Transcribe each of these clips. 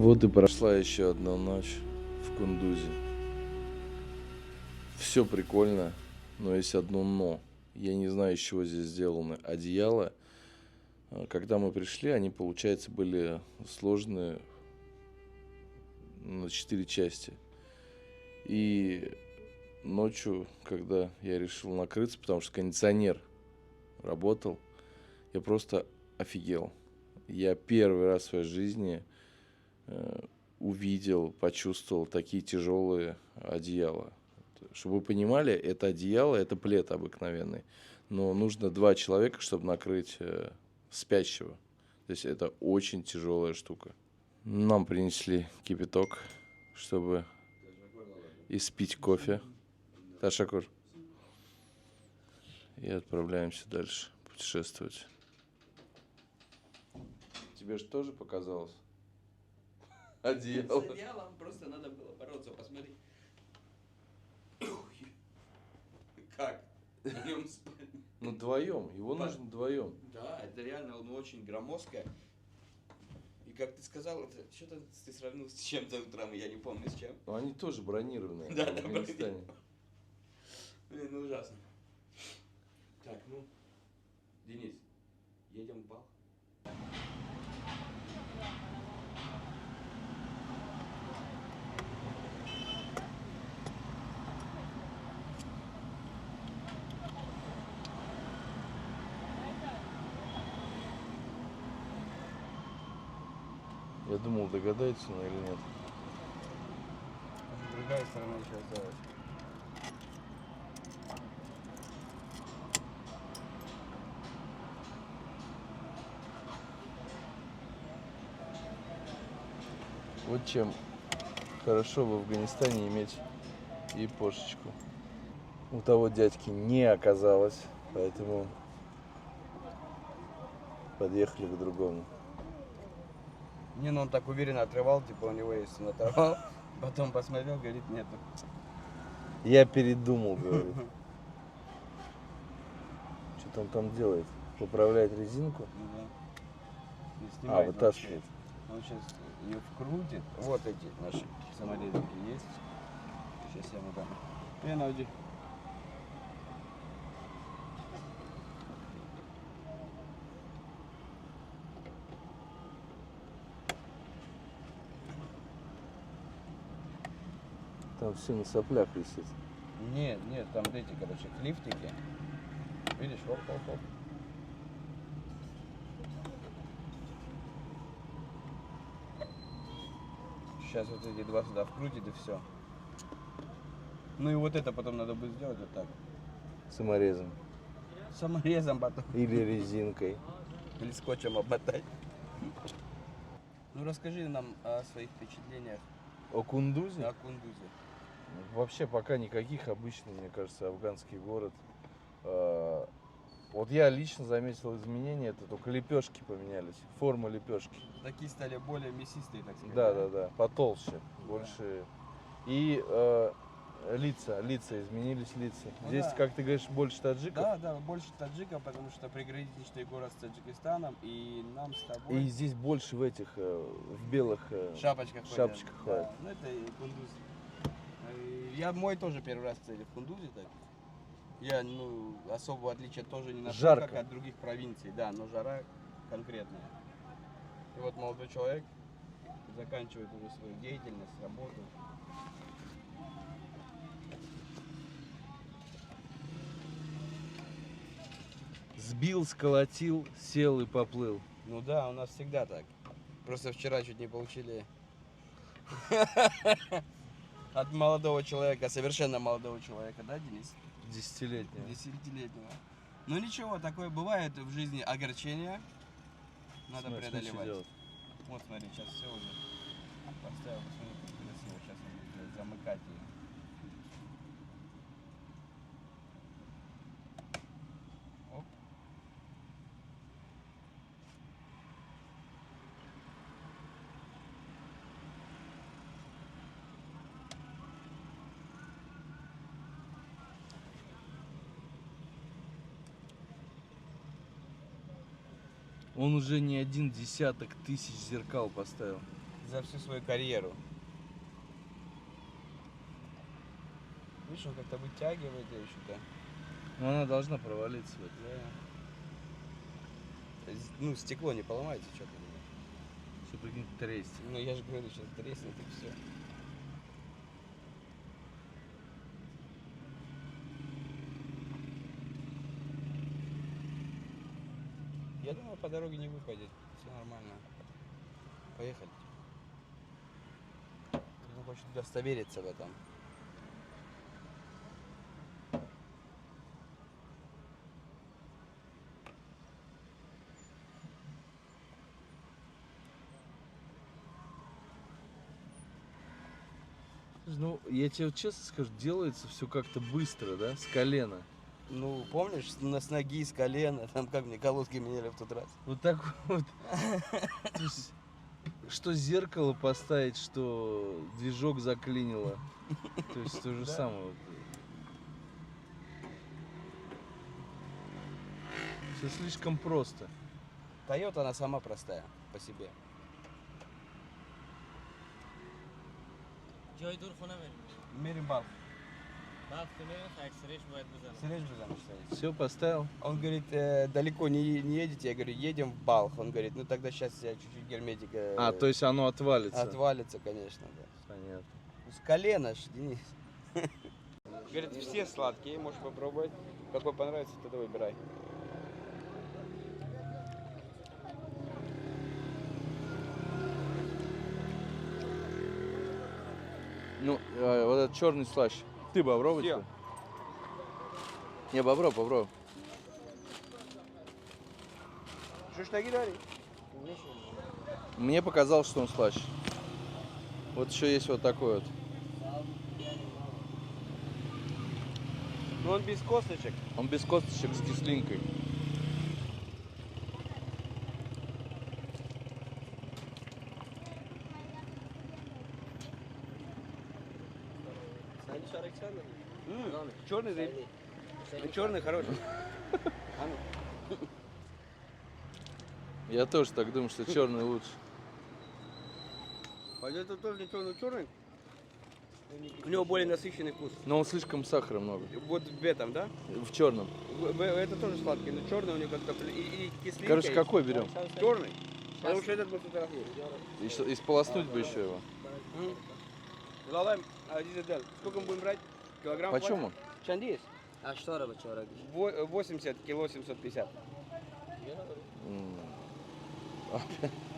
Вот и прошла еще одна ночь в Кундузе. Все прикольно, но есть одно но. Я не знаю, из чего здесь сделаны одеяла. Когда мы пришли, они, получается, были сложены на 4 части. И ночью, когда я решил накрыться, потому что кондиционер работал, я просто офигел. Я первый раз в своей жизни увидел, почувствовал такие тяжелые одеяла. Чтобы вы понимали, это одеяло, это плед обыкновенный. Но нужно 2 человека, чтобы накрыть спящего. То есть это очень тяжелая штука. Нам принесли кипяток, чтобы испить кофе. Ташакур. И отправляемся дальше путешествовать. Тебе же тоже показалось? Одеяло. С одеялом просто надо было бороться, посмотри. Как? На нем спать? Ну вдвоем, его нужно вдвоем. Да, это реально, очень громоздкое. И как ты сказал, это что-то ты сравнил с чем-то утром, я не помню с чем. Но они тоже бронированные. Да, в да, Афганистане. Блин, ну ужасно. Так, ну, Денис, едем в Бал. Я думал, догадается она или нет. Другая сторона еще осталась. Вот чем хорошо в Афганистане иметь япошечку. У того дядьки не оказалось, поэтому подъехали к другому. Не, ну он так уверенно отрывал, типа у него есть, он оторвал. Потом посмотрел, говорит, нету. Я передумал, говорит. Что-то он там делает? Поправляет резинку? Ну да. Не снимает вытаскивает. вообще. Он сейчас ее вкрутит. Вот эти наши саморезики есть. Сейчас я ему дам. И она уйдет. Там все на соплях висит. Нет, нет, там эти, короче, клифтики. Видишь, хоп-хоп-хоп. Сейчас вот эти два сюда вкрутит и все. Ну и вот это потом надо будет сделать вот так. Саморезом. Саморезом потом. Или резинкой. Или скотчем обмотать. Ну расскажи нам о своих впечатлениях О Кундузе? о Кундузе. Вообще пока никаких, обычный, мне кажется, афганский город. Вот я лично заметил изменения, это только лепешки поменялись, форма лепешки. Такие стали более мясистые, так сказать. Да, потолще, больше. И лица изменились лица. Ну Здесь, да. как ты говоришь, больше таджиков. Да, больше таджиков, потому что приграничный город с Таджикистаном, и нам с тобой И здесь больше в этих, в белых шапочках шапочках ходят. Да, ну это и Кундуз. Я мой тоже первый раз, кстати, в Кундузе так. Я, особого отличия тоже не нашел, Жарко. как от других провинций, да, но жара конкретная. И вот молодой человек заканчивает уже свою деятельность, работу. Сбил, сколотил, сел и поплыл. Ну да, у нас всегда так. Просто вчера чуть не получили от молодого человека, совершенно молодого человека, да, Денис? Десятилетнего. Десятилетнего. Ну ничего, такое бывает в жизни, огорчения. Надо Смотри, преодолевать. что делать. Вот смотри, сейчас все уже поставил, посмотри, как красиво. Сейчас он будет замыкать ее. Оп. Он уже не 1 десяток тысяч зеркал поставил. за всю свою карьеру. Видишь, он как-то вытягивает ее что-то. Но она должна провалиться. Вот. Да. Ну, стекло не поломается, что ты. Все прикинь, треснет. Ну, я же говорю, сейчас треснет и все. Я думаю, по дороге не выпадет. Все нормально. Поехали. Он хочет удостовериться в этом. Ну, я тебе вот честно скажу, делается все как-то быстро, да, с колена. Ну, помнишь, с ноги, с колена, там как мне колодки меняли в тот раз. Вот так вот. То есть, что зеркало поставить, что движок заклинило. То есть то же самое. Все слишком просто. Toyota, она сама простая по себе. جای دور خونه بریم Мерим Балх. بعد خونه اکسرش باید بزنم Сереж Бузанов стоит. Все поставил. Он говорит, далеко не едете? Я говорю, едем в Балх. Он говорит, ну тогда сейчас я чуть-чуть герметика А, то есть оно отвалится. отвалится, конечно, да. Понятно. С колена ж, Денис. Говорит, все сладкие, можешь попробовать. Какой понравится, тогда выбирай. Ну, вот этот черный слащ. Ты попробуй. Где? что? Не, попробуй. Что ж таки дали? Мне показалось, что он слащ. Вот еще есть вот такой вот. Ну он без косточек. Он без косточек, с кислинкой. Черный зайди. Черный хороший. А ну. Я тоже так думаю, что черный лучше. Пойдет это тоже черный. У него более насыщенный вкус. Но он слишком сахара много. Вот в этом, да? В черном. Это тоже сладкий, но черный у него как-то и кислинка. Короче, есть. какой берем? Черный. Потому что этот будет фотографировать. И сполоснуть бы еще его. Лалай, дизель. Сколько мы будем брать? Килограмм? Почем он? Чандис. А что робить чорок? 80 кило 750.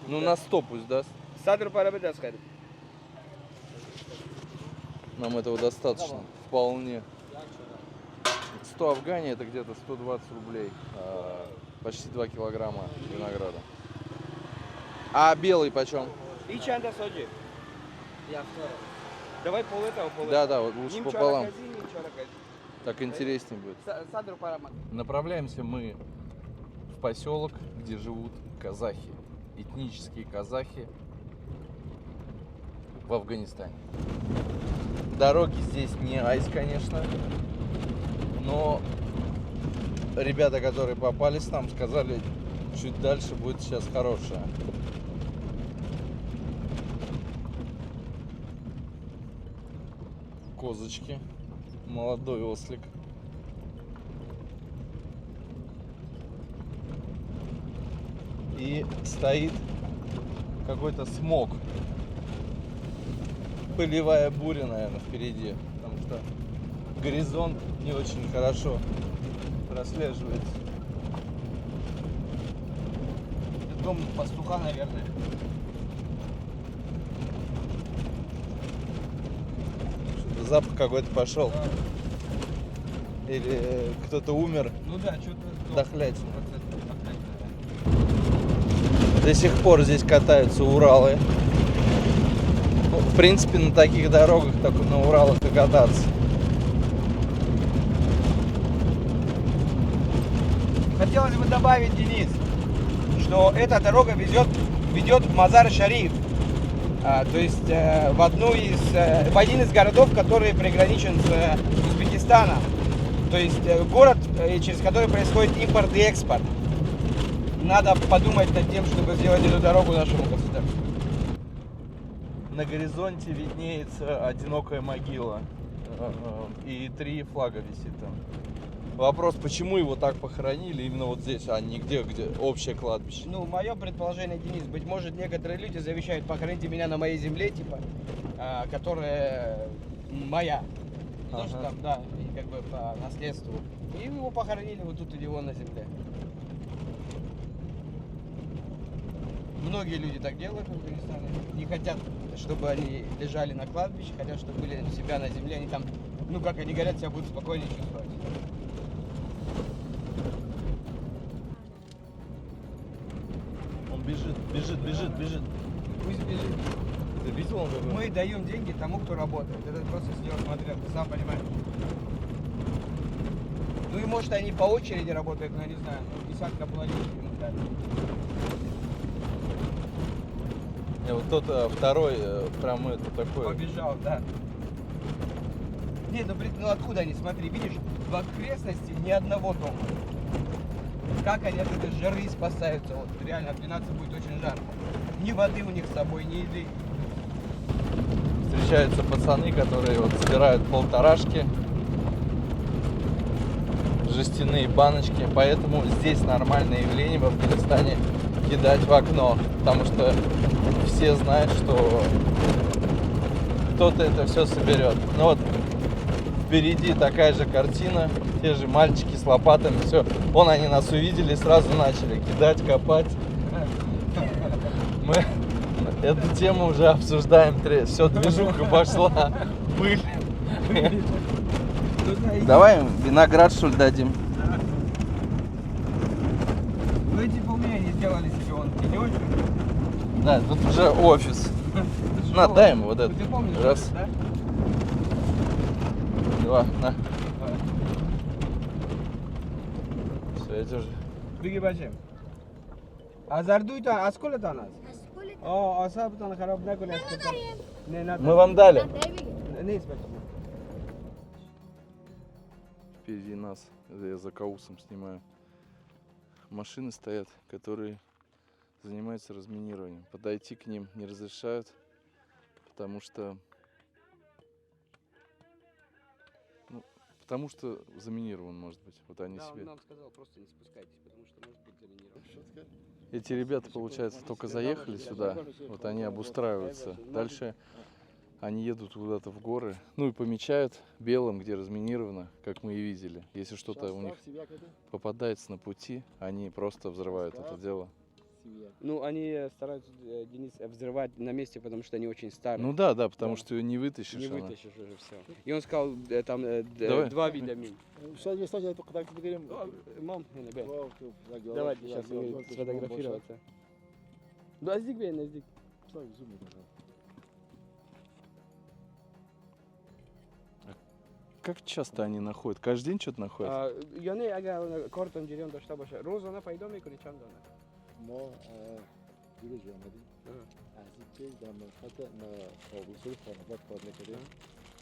Ну на 100 пусть даст. Садру парабеда сказать. Нам этого достаточно. Вполне. 100 афгани это где-то 120 рублей. Почти 2 килограмма винограда. А белый почем? И чанда соджи. Я второй. Давай пол этого, пол Да, вот лучше пополам. Ним чаракази. Так интереснее будет. Садру парабеда. Направляемся мы в поселок, где живут казахи. Этнические казахи в Афганистане. Дороги здесь не айс, конечно. Но ребята, которые попались там, сказали, чуть дальше будет сейчас хорошая. Козочки. Молодой ослик. И стоит какой-то смог. Пылевая буря, наверное, впереди. Потому что горизонт не очень хорошо прослеживается. Это дом пастуха, наверное. Что-то запах какой-то пошел. Или кто-то умер. Ну да, что-то. Дохлятина. До сих пор здесь катаются Уралы. Ну, в принципе, на таких дорогах только на Уралах и кататься. Хотелось бы добавить, Денис, что эта дорога ведет в Мазар-Шариф. То есть в один из городов, который приграничен с Узбекистаном. То есть город, через который происходит импорт и экспорт. Надо подумать над тем, чтобы сделать эту дорогу нашему государству. на горизонте виднеется одинокая могила. И 3 флага висит там. Вопрос, почему его так похоронили именно вот здесь, а не где общее кладбище? Ну, мое предположение, Денис, быть может, некоторые люди завещают, похороните меня на моей земле, типа, которая моя. Не то, что Ага. там, да, и как бы по наследству. И его похоронили вот тут или вон на земле. Многие люди так делают в Афганистане. Не хотят, чтобы они лежали на кладбище, хотят, чтобы были у себя на земле. Они там, ну, как они говорят, себя будут спокойнее чувствовать. Он бежит. Пусть бежит. Ты видел он какой? Мы даем деньги тому, кто работает. Это просто с него смотрел, ты сам понимаешь. Ну и может они по очереди работают, но я не знаю, ну, десятка половинок ему дали. Вот тот второй, прям это такой. Побежал, да. Не, ну откуда они, смотри, видишь, в окрестности ни одного дома. Как они от этой жары спасаются? Вот реально в 12 будет очень жарко. Ни воды у них с собой, ни еды. Встречаются пацаны, которые вот собирают полторашки, жестяные баночки, поэтому здесь нормальное явление в Афганистане кидать в окно, потому что все знают, что кто-то это все соберет. Ну вот впереди такая же картина, те же мальчики с лопатами, все. Вон они нас увидели, сразу начали кидать, копать. Мы эту тему уже обсуждаем, все, движуха пошла, пыль. Давай им виноград, что ли, дадим? Ну и типа у меня не сделали себе он тенечек. Да, тут уже офис. На, дай ему вот это. Ты помнишь, Раз, да? два, на. Все, я тоже. Bigi bachim. Azarduytan, askoletan az. Aa, asabtan kharab nakun askoletan. Ne, na. Мы вам дали. Ne isbachim. Впереди нас, это я за Каусом снимаю. Машины стоят, которые занимаются разминированием. Подойти к ним не разрешают, потому что заминирован, может быть. Вот они Да, он себе. нам сказал, просто не спускайтесь, потому что может быть заминировано. Эти ребята, получается, только заехали сюда, вот они обустраиваются. Дальше они едут куда-то в горы, ну и помечают белым, где разминировано, как мы и видели. Если что-то у них попадается на пути, они просто взрывают это дело. Ну, они стараются, Денис, взрывать на месте, потому что они очень старые. Ну да, потому Да. что ее не вытащишь. Не она. вытащишь уже все. И он сказал, там Давай. 2 вида мин. Мам, Мам, давайте сейчас сфотографироваться. Наздик, бей, наздик. Как часто они находят? Каждый день что-то находят? Yani اگر کارتون جریان داشته باشه روزانه پیدا میکنی چند دانه؟ ما دیروز آمدیم از این پیج در ملخط قابوسه خانواد کار نکردیم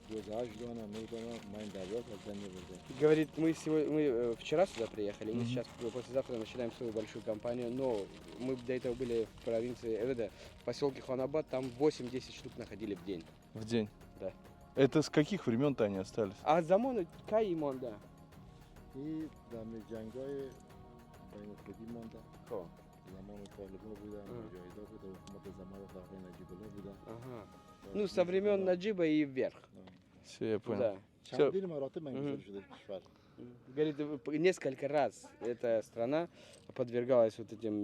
28 дана, 0 дана, майн давят, от за него. Говорит, мы вчера сюда приехали, мы Мгм. сейчас послезавтра начинаем свою большую компанию, но мы до этого были в провинции, в поселке Ханабад, там 8-10 штук находили в день. В день? Да. Это с каких времен-то они остались? А замон кай монда? این در جنگای بین خودی مانده Хо. زمان طالبان بودن مجاهدا بود و حکومت زمان آقای نجیب الله بودن Ага. Ну, со времен Наджиба и вверх. Все, я понял. Да. چندین مراتب منگذاری شده کشور Говорит, несколько раз эта страна подвергалась вот этим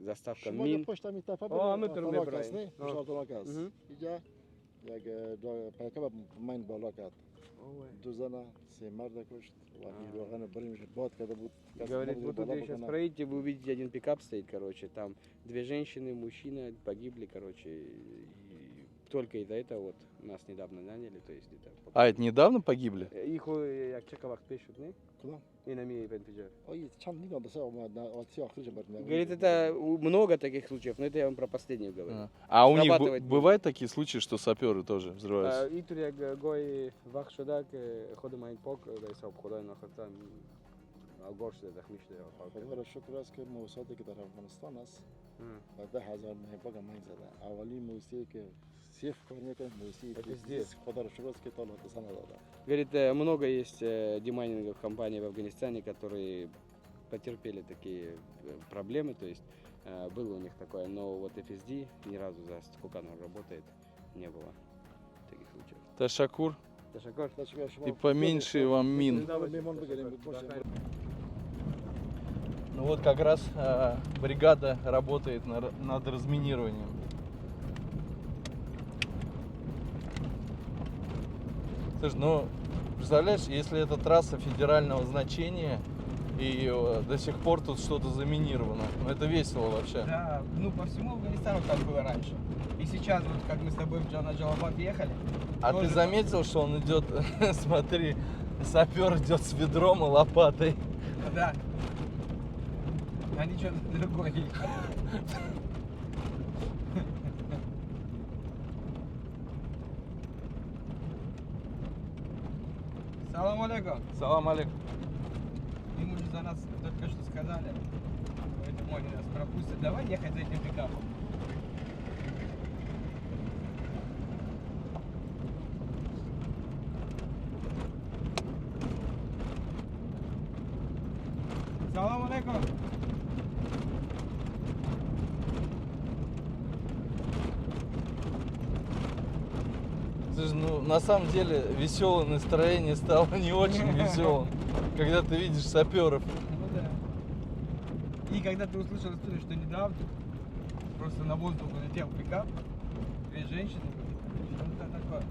заставкам شما мин. یک پشت همین تپه آه، برو میتونم طلاق ببرم. است نه آه. خوشحال طلاق است مهم. اینجا یک پرکب من بالا کرد دو زن سه مرد کشت و این روغن برنج باد کرده بود کسی Говорит, نبود вот тут بالا вы сейчас بکنه. проедете, вы увидите один пикап стоит, короче, там 2 женщины, мужчина погибли, короче, и только из-за этого вот нас недавно наняли, то есть где-то. А, это недавно погибли? Их як чекавах пишут, не? کدام؟ И на ми пентиджер. آیه چند دیگه دسته اومد آتی آخرش برد Говорит, это много таких случаев, но это я вам про последний говорю. А у них Срабатывать будет. бывают такие случаи, что саперы тоже взрываются? И тут як гой вах шодак, ходим айн пок, да и соб ходай на хатам, а горш да хмиш да. خدا را شکر است که موسادی که در افغانستان است و 10,000 محبا که من زدن. اولی موسیقی که سیف کار میکنه موسیقی здесь خدا رو شکر که طالب سنا دادن. Говорит, много есть демайнинговых компаний в Афганистане, которые потерпели такие проблемы, то есть было у них такое, но вот FSD ни разу за сколько оно работает не было таких случаев. Ташакур. Ташакур. И поменьше вам мин. Ну вот как раз бригада работает над разминированием. Слушай, ну представляешь, если это трасса федерального значения и до сих пор тут что-то заминировано, ну это весело вообще. Да, ну по всему Афганистану так было раньше. И сейчас, вот как мы с тобой на Джалабад ехали. А ты заметил, что он идет, смотри, сапер идет с ведром и лопатой. Да. Они что-то другое. Салам алейкум. Салам алейкум. Им уже за нас только что сказали. Поэтому они нас пропустят. Давай ехать за этим пикапом. Салам алейкум. Слушай, ну на самом деле веселое настроение стало не очень веселым, когда ты видишь саперов. Ну да. И когда ты услышал историю, что недавно просто на воздух улетел пикап, две женщины, что-то такое.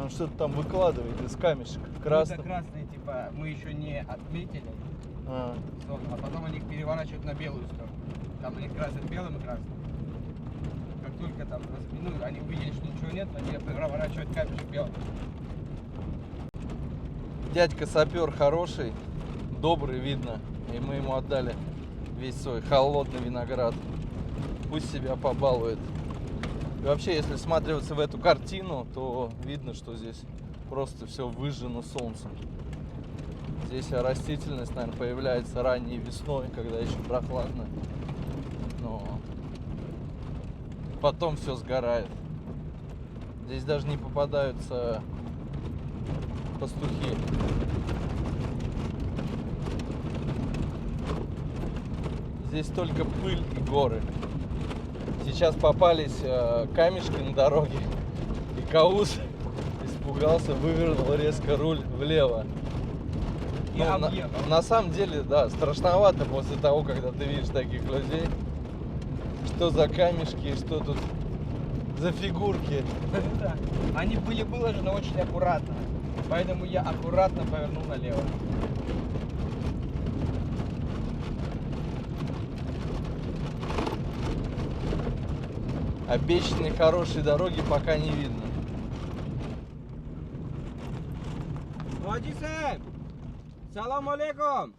Он что-то там выкладывает из камешек красных. Это красные, типа, мы еще не отметили А, зону, а потом они их переворачивают на белую сторону. Там они красят белым и красным. Как только там разминуют, они увидели, что ничего нет, они переворачивают камешек белым. дядька сапер хороший, добрый, видно. И мы ему отдали весь свой холодный виноград. Пусть себя побалует. И вообще, если всматриваться в эту картину, то видно, что здесь просто все выжжено солнцем. Здесь растительность, наверное, появляется ранней весной, когда еще прохладно. Но потом все сгорает. Здесь даже не попадаются пастухи. Здесь только пыль и горы. Сейчас попались камешки на дороге, и Каус испугался, вывернул резко руль влево. И объехал. На самом деле, да, страшновато после того, когда ты видишь таких людей. Что за камешки, что тут за фигурки. Да. Они были выложены очень аккуратно, поэтому я аккуратно повернул налево. Обещанной хорошей дороги пока не видно. Haji Sahib, salam alaikum.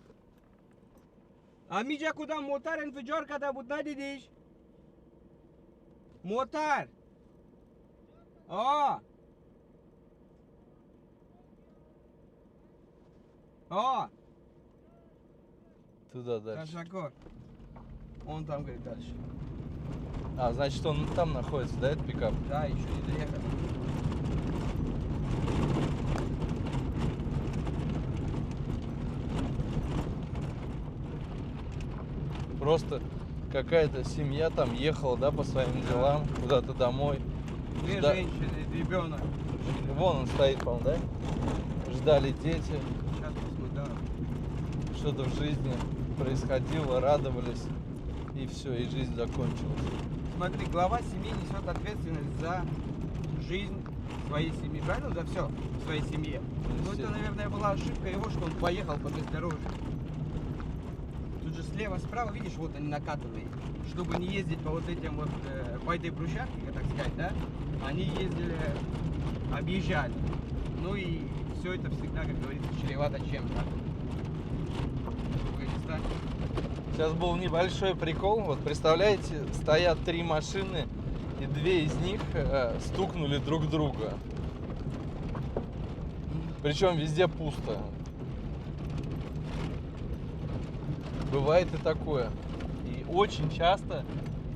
Amica kudam motar انفجار کرده بود ندیدیش؟ موتر آه Туда дальше. Ташакур. Он там говорит дальше. А, значит, он там находится, да, этот пикап? Да, еще не доехал. Просто какая-то семья там ехала, да, по своим делам, куда-то домой. Две Да. женщины, ребенок. Вон он стоит, по-моему, да? Ждали дети, Сейчас посмотрим. что-то в жизни происходило, радовались, и все, и жизнь закончилась. Смотри, глава семьи несет ответственность за жизнь своей семьи, правильно? За все в своей семье. Ну это, наверное, была ошибка его, что он поехал по бездорожью. Тут же слева, справа, видишь, вот они накатанные. Чтобы не ездить по вот этим вот, по этой брусчатке, так сказать, да, они ездили, объезжали. Ну и все это всегда, как говорится, чревато чем-то. В Афганистане. Сейчас был небольшой прикол. Вот представляете, стоят 3 машины, и 2 из них стукнули друг друга. Причем везде пусто. Бывает и такое. И очень часто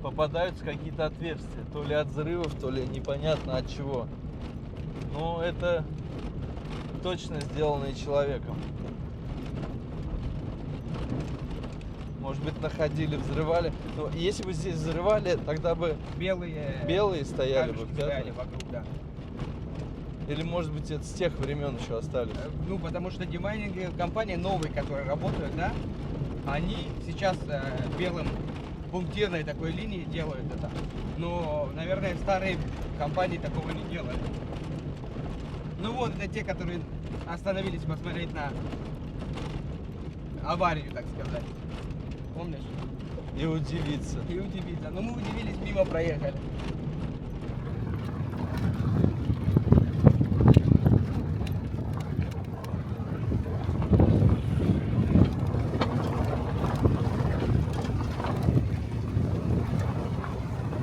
попадаются какие-то отверстия. То ли от взрывов, то ли непонятно от чего. Но это точно сделанные человеком. Может быть, находили, взрывали. Но если бы здесь взрывали, тогда бы белые стояли бы. стояли вокруг, да. Или, может быть, это с тех времен еще остались. Ну, потому что демайнинг компании новые, которые работают, да, они сейчас белым пунктирной такой линии делают это. Но, наверное, старые компании такого не делают. Ну вот, это те, которые остановились посмотреть на аварию, так сказать. Помнишь? И удивиться. И удивиться. Но мы удивились, мимо проехали.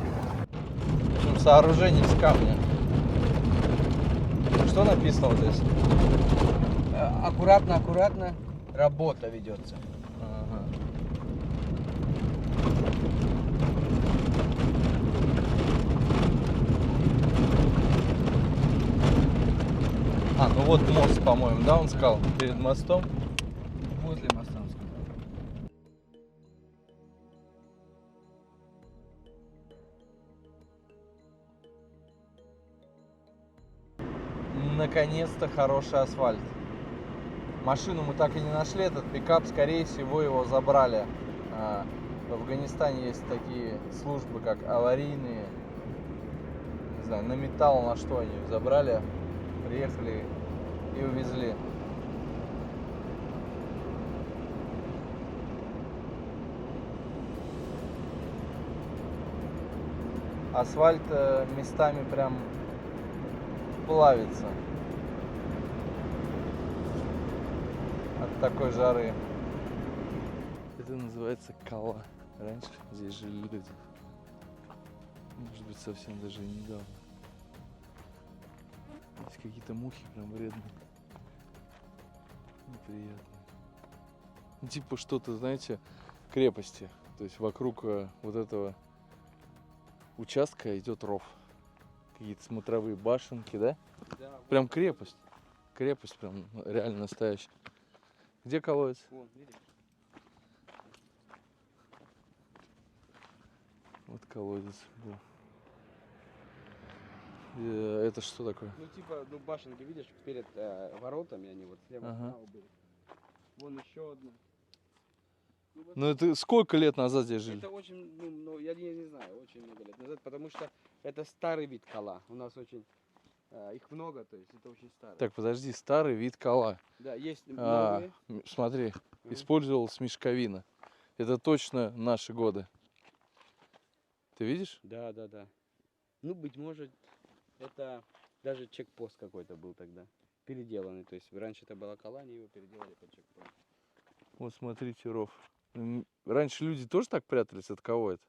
В общем, сооружение из камня. Что написано вот здесь? Аккуратно, аккуратно. Работа ведется. Ага. А, ну вот мост, по-моему, да, он сказал? Перед мостом. Возле моста, он сказал. Наконец-то хороший асфальт. Машину мы так и не нашли, этот пикап, скорее всего, его забрали. В Афганистане есть такие службы, как аварийные, не знаю, на металл, на что они забрали, приехали и увезли. Асфальт местами прям плавится от такой жары. Это называется Кала. Раньше здесь жили люди. Может быть, совсем даже и недавно. Есть какие-то мухи прям вредные. Неприятные. Ну, типа что-то, знаете, крепости. То есть вокруг вот этого участка идет ров. Какие-то смотровые башенки, да? Да, Прям крепость. Крепость прям реально настоящая. Где колодец? вон, видишь? Вот колодец был. Это что такое? Ну, типа, ну, башенки, видишь, перед воротами они вот слева Ага. справа были. Вон еще одна. Ну, вот Ну это сколько лет назад здесь жили? это очень, ну, я не знаю, очень много лет назад, потому что это старый вид кола. У нас очень, их много, то есть это очень старый. Так, подожди, старый вид кола. Да, есть А, новые. смотри, Мгм. использовалась мешковина. Это точно наши годы. Ты видишь? Да, да, да. Ну, быть может, это даже чекпост какой-то был тогда. Переделанный, то есть раньше это была кола, они его переделали под чекпост. Вот смотрите, ров. Раньше люди тоже так прятались? От кого это?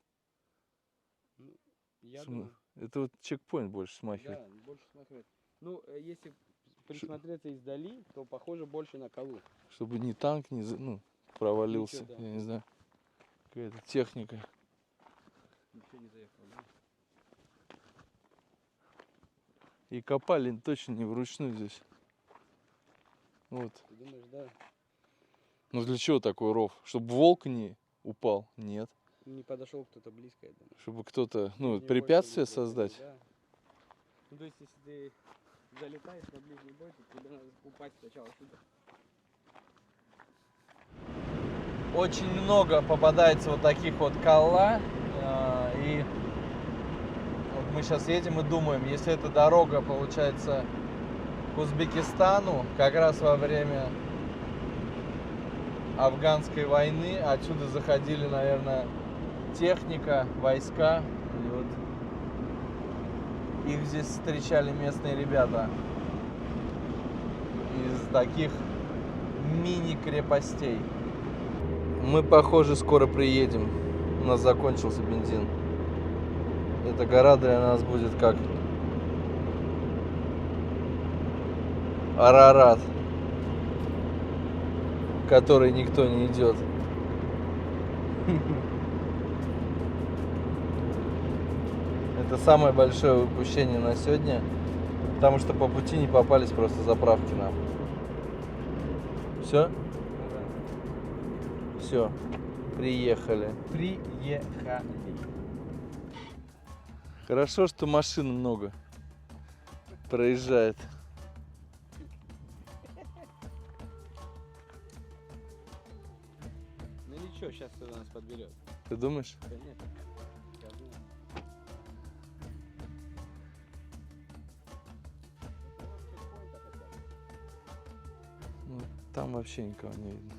Я См- думаю, Это вот чекпоинт больше смахивает. да, больше смахивает. Ну, если присмотреться издали, то похоже больше на колу. Чтобы ни танк не провалился. Ничего, да. Я не знаю. Какая-то техника. Ничего не заехал, да? И копали точно не вручную здесь. Вот. Ты думаешь, да? Ну для чего такой ров? Чтобы волк не упал? Нет. Не подошел кто-то близко, я думаю. Чтобы кто-то, Ближний бой, препятствие чтобы не создать. да. Ну, то есть, если ты залетаешь на ближний бой, то тебе надо упасть сначала сюда. Очень много попадается вот таких вот кола. И вот мы сейчас едем и думаем, если эта дорога, получается, к Узбекистану, как раз во время афганской войны, отсюда заходили, наверное, техника, войска. И вот их здесь встречали местные ребята из таких мини-крепостей. Мы, похоже, скоро приедем. У нас закончился бензин. Эта гора для нас будет как Арарат, в который никто не идет. Это самое большое упущение на сегодня, потому что по пути не попались просто заправки нам. Все? Все. Приехали. Приехали. Хорошо, что машин много проезжает. Ну ничего, сейчас кто-то нас подберет. Ты думаешь? Конечно. Я думаю. Ну, там вообще никого не видно.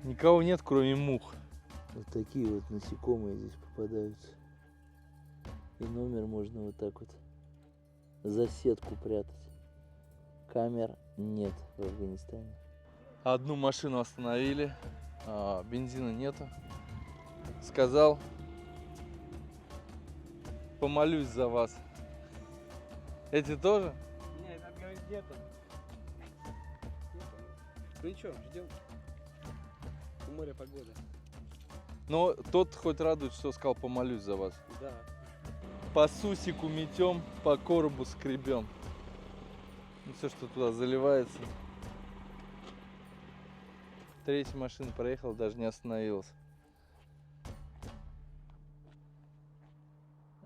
Никого нет, кроме мух. Вот такие вот насекомые здесь попадаются. И номер можно вот так вот за сетку прятать. Камер нет в Афганистане. Одну машину остановили, бензина нету. Сказал, помолюсь за вас. Эти тоже? Нет, это говорит где-то. Ну ничего, ждем. У моря погода. Но тот хоть радует, что сказал, помолюсь за вас. Да. По сусику метем, по коробу скребем. Ну, все, что туда заливается. Третья машина проехала, даже не остановилась.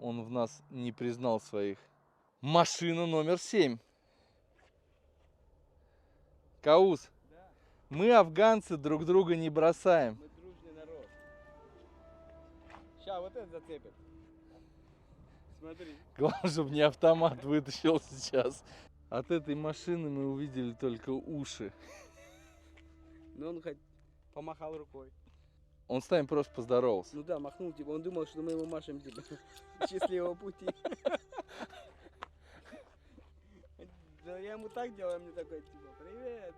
Он в нас не признал своих. Машина номер 7. Кауз, Да. мы, афганцы, друг друга не бросаем. Мы дружный народ. Сейчас вот это зацепит. Смотри. Главное, чтобы не автомат вытащил сейчас. От этой машины мы увидели только уши. Ну он хоть помахал рукой. Он с нами просто поздоровался. Ну да, махнул, типа, он думал, что мы ему машем, типа, счастливого пути. Да я ему так делаю, мне такой, типа, привет.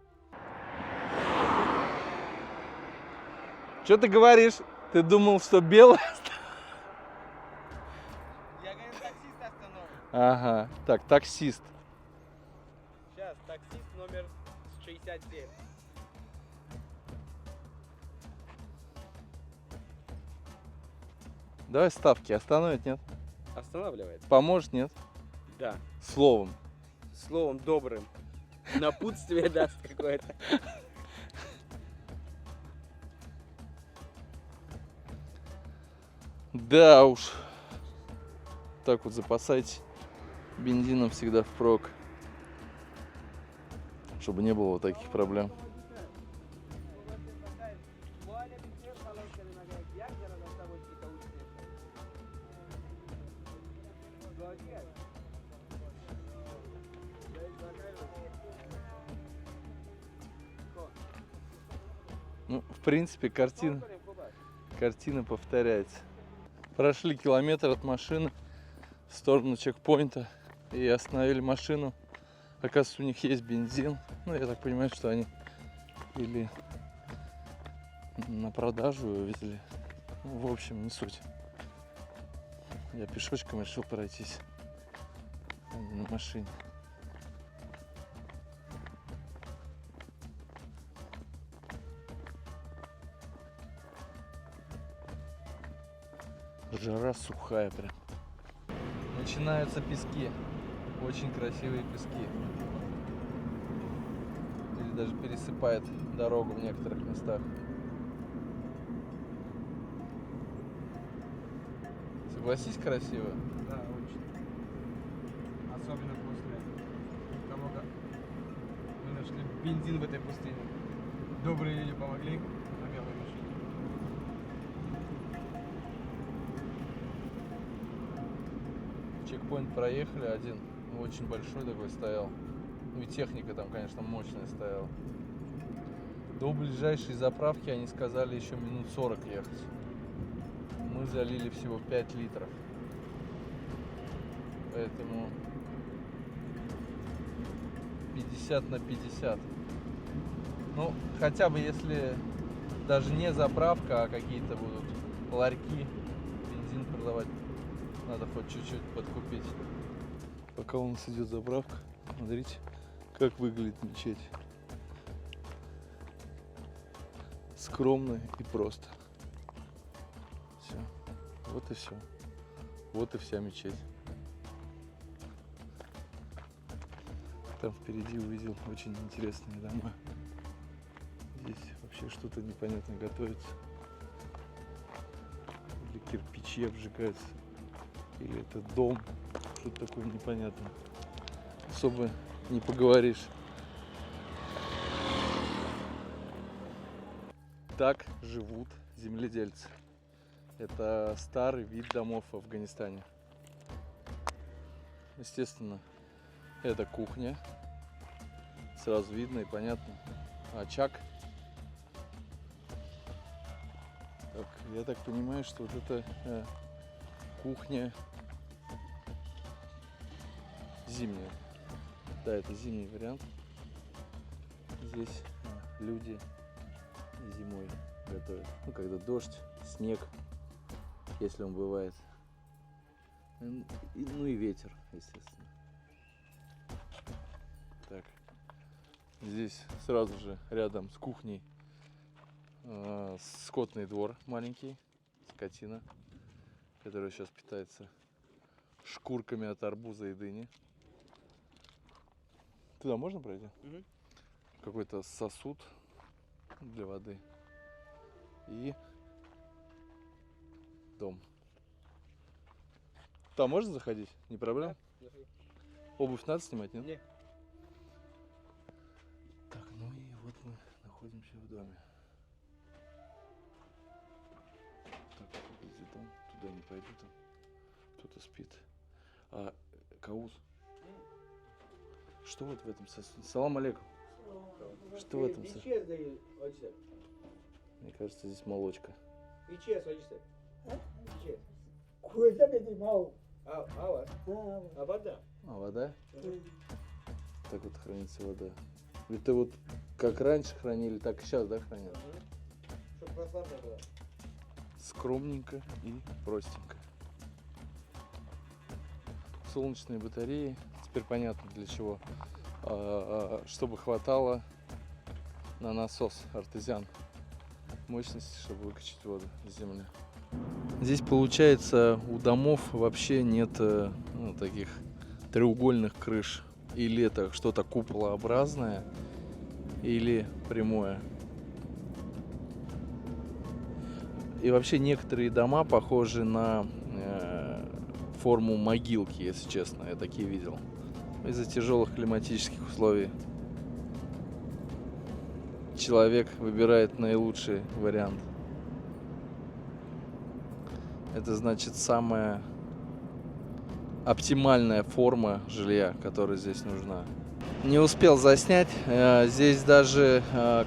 Что ты говоришь? Ты думал, что белый? Я, говорю, таксист остановлю. Ага, так, таксист. Сейчас, таксист номер 67. Давай ставки, остановит, нет? Останавливает? Поможет, нет? Да. Словом. Словом добрым. Напутствие даст какое-то. Да уж. Так вот запасайтесь бензином всегда впрок. Чтобы не было вот таких проблем. Ну, в принципе, картина повторяется. Прошли километр от машины в сторону чекпоинта и остановили машину. Оказывается, у них есть бензин. Ну, я так понимаю, что они или на продажу его везли. Ну, в общем, не суть. Я пешочком решил пройтись, а не на машине. Жара сухая прям. Начинаются пески. Очень красивые пески. Или даже пересыпает дорогу в некоторых местах. Согласись, красиво? Да, очень. Особенно после того, как мы нашли бензин в этой пустыне. Добрые люди помогли на белой машине. Чекпоинт проехали один, очень большой такой стоял. Ну и техника там, конечно, мощная стояла. До ближайшей заправки они сказали еще минут 40 ехать. Мы залили всего 5 литров. Поэтому 50 на 50. Ну, хотя бы если даже не заправка, а какие-то будут ларьки бензин продавать, надо хоть чуть-чуть подкупить. Пока у нас идет заправка, смотрите, как выглядит мечеть. скромно и просто. Все. Вот и все. Вот и вся мечеть. Там впереди увидел очень интересные дома. Здесь вообще что-то непонятно готовится. Или кирпичи обжигаются, или это дом. Что-то такое непонятное. Особо не поговоришь. Так живут земледельцы. Это старый вид домов в Афганистане. Естественно, это кухня. Сразу видно и понятно. Очаг. Так, я так понимаю, что вот это кухня зимняя. Да, это зимний вариант. Здесь люди зимой готовят. Ну, когда дождь, снег, если он бывает. Ну и ветер, естественно. Так. Здесь сразу же рядом с кухней скотный двор маленький, скотина, которая сейчас питается шкурками от арбуза и дыни. Туда можно пройти? Мгм. Какой-то сосуд для воды и дом. Там можно заходить? Не проблема? Обувь надо снимать, нет? Не. Так, ну и вот мы находимся в доме. Так, вот выглядит дом. Туда не пойду, там кто-то спит. А, Кауз, что вот в этом сосуде? Салам алейкум. Что в этом сосуде? Мне кажется, здесь молочка. Koyda dedim al. А вода? А, вода? Так вот хранится вода. Это вот как раньше хранили, так и сейчас, да, хранят? Чтобы прохладно было. Скромненько и простенько. Солнечные батареи. Теперь понятно для чего. Чтобы хватало на насос артезиан мощности, чтобы выкачать воду с земли. Здесь получается у домов вообще нет таких треугольных крыш. Или это что-то куполообразное, или прямое. И вообще некоторые дома похожи на форму могилки, если честно. Я такие видел. Из-за тяжелых климатических условий человек выбирает наилучший вариант. Это значит самая оптимальная форма жилья, которая здесь нужна. Не успел заснять. Здесь даже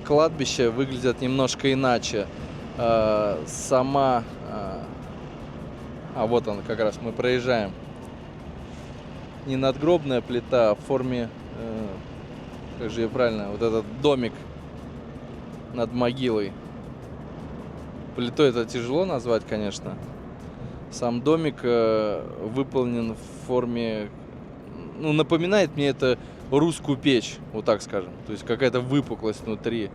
кладбища выглядят немножко иначе. Сама... А вот он, как раз мы проезжаем. Не надгробная плита, а в форме... Как же ее правильно? Вот этот домик над могилой. Плитой это тяжело назвать, конечно. Сам домик выполнен в форме, ну, напоминает мне это русскую печь, вот так скажем. То есть какая-то выпуклость внутри.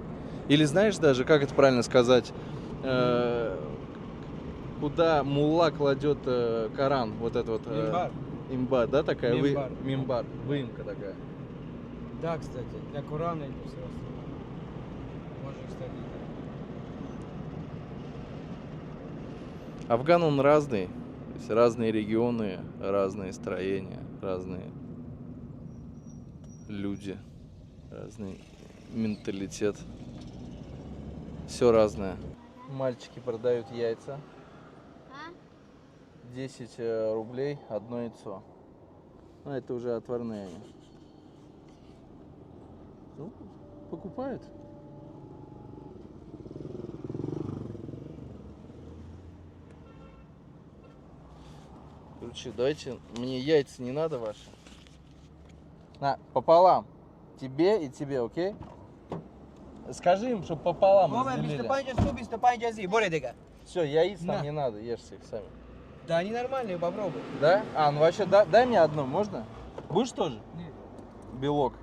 Или знаешь даже, как это правильно сказать, куда мулла кладет Коран, вот это вот... Мимбар. Имба, да, такая? Мимбар. Мимбар, выемка такая. Да, кстати, для Корана и для всего остального. Можно, кстати, Афган, он разный. То есть разные регионы, разные строения, разные люди, разный менталитет. Все разное. Мальчики продают яйца. 10 рублей одно яйцо. Ну, это уже отварные они. Ну, покупают. Короче, давайте, мне яйца не надо ваши. На, пополам. Тебе и тебе, окей? Скажи им, чтобы пополам разделили. Все, яиц нам На. не надо, ешьте их сами. Да, они нормальные, попробуй. Да? А, ну вообще, дай мне одну, можно? Будешь тоже? Нет. Белок.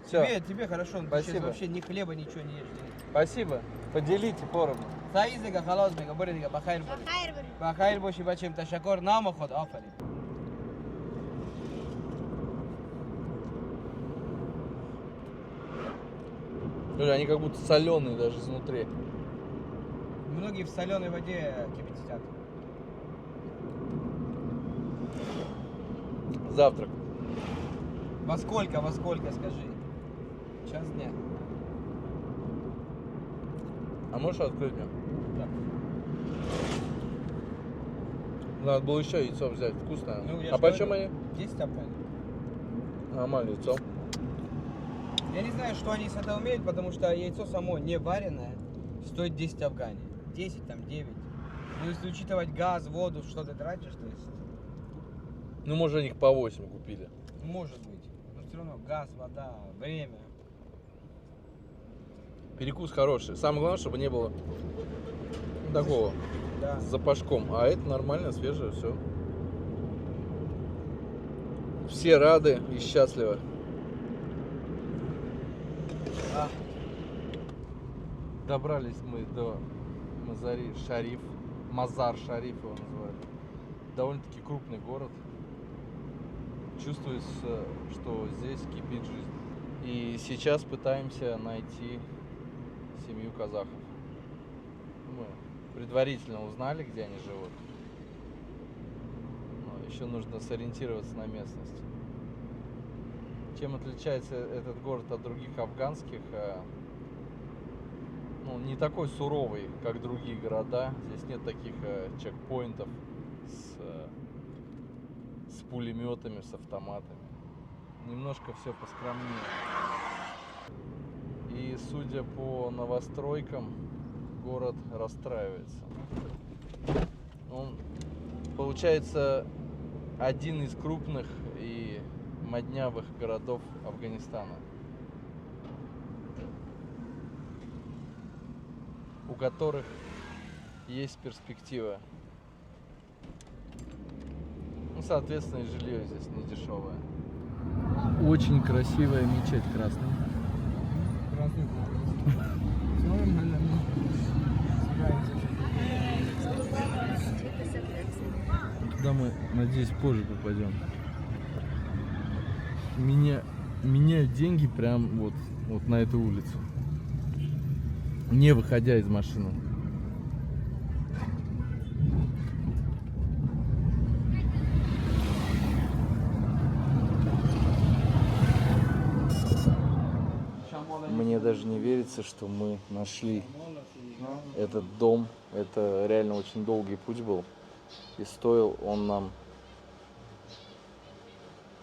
Все, Тебе хорошо, ты Спасибо. сейчас вообще ни хлеба, ничего не ешь. спасибо. Поделите поровну. سعيد دیگه خلاص میگه برو دیگه بخیر برو بخیر بریم. بخیر باشی بچه‌م تشکر نام خود آفرین Слушай, они как будто соленые даже изнутри. Многие в соленой воде кипятят. Завтрак. Во сколько, скажи? Час дня. А можешь открыть мне? Да. Надо было еще яйцо взять. Вкусное. Ну, я А ж почем говорю. они? 10 афган. Нормальное яйцо. Я не знаю, что они с этого умеют, потому что яйцо само не вареное стоит 10 афгани. 10, там 9. Но если учитывать газ, воду, что ты тратишь, то есть, Ну, может, они их по 8 купили. может быть. Но все равно газ, вода, время. Перекус хороший. Самое главное, чтобы не было такого Да. с запашком. А это нормально, свежее, все. Все рады и счастливы. Добрались мы до Мазари-Шариф. Мазар-Шариф его называют. Довольно-таки крупный город. Чувствуется, что здесь кипит жизнь. И сейчас пытаемся найти семью казахов. Мы предварительно узнали, где они живут. Но еще нужно сориентироваться на местность. Чем отличается этот город от других афганских? Ну, не такой суровый, как другие города. Здесь нет таких чекпоинтов с пулеметами, с автоматами. Немножко все поскромнее. И судя по новостройкам, город расстраивается. Он, получается, один из крупных и моднявых городов Афганистана, у которых есть перспектива. Ну, соответственно, и жилье здесь не дешевое. Очень красивая мечеть красная. Туда мы, надеюсь, позже попадем. Меняют деньги прям вот на эту улицу, не выходя из машины. Мне даже не верится, что мы нашли этот дом. Это реально очень долгий путь был. И стоил он нам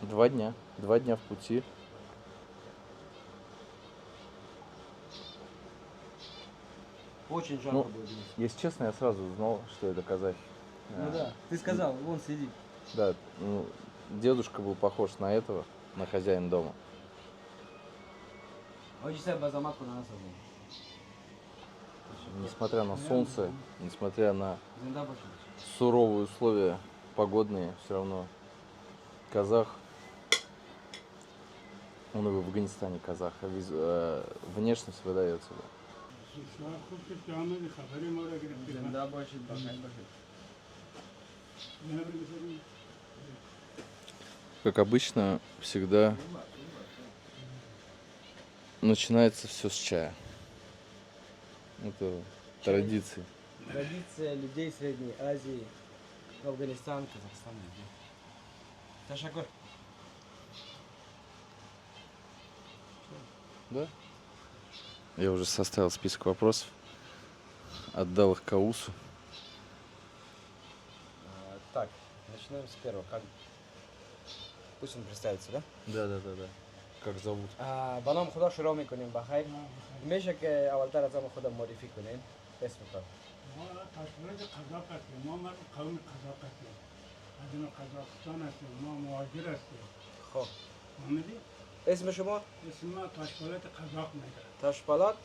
2 дня. 2 дня в пути. Очень жарко Ну, будет. Если честно, я сразу узнал, что это казахи. Ну да. Ты сказал, вон сидит. Да, ну, дедушка был похож на этого, на хозяина дома. Несмотря на солнце, несмотря на суровые условия погодные, все равно казах, он и в Афганистане казах, а внешность выдает себя. Как обычно, всегда начинается все с чая. Это традиции. Традиция людей Средней Азии, Афганистан, Казахстан. Ташакур. Да? Я уже составил список вопросов, отдал их Каусу. Так, начинаем с первого. Пусть он представится, да? Да. Как зовут? بنام خدا شروع میکنیم بخیر میشه که اولتر از همه خودم معرفی کنین اسم کار ما تشکیلات قزاق هستیم ما مرد قوم قزاق هستیم از این قزاقستان هستیم ما مهاجر هستیم خب فهمیدی؟ اسم شما اسم ما تشکیلات قزاق میگه Ташпалат.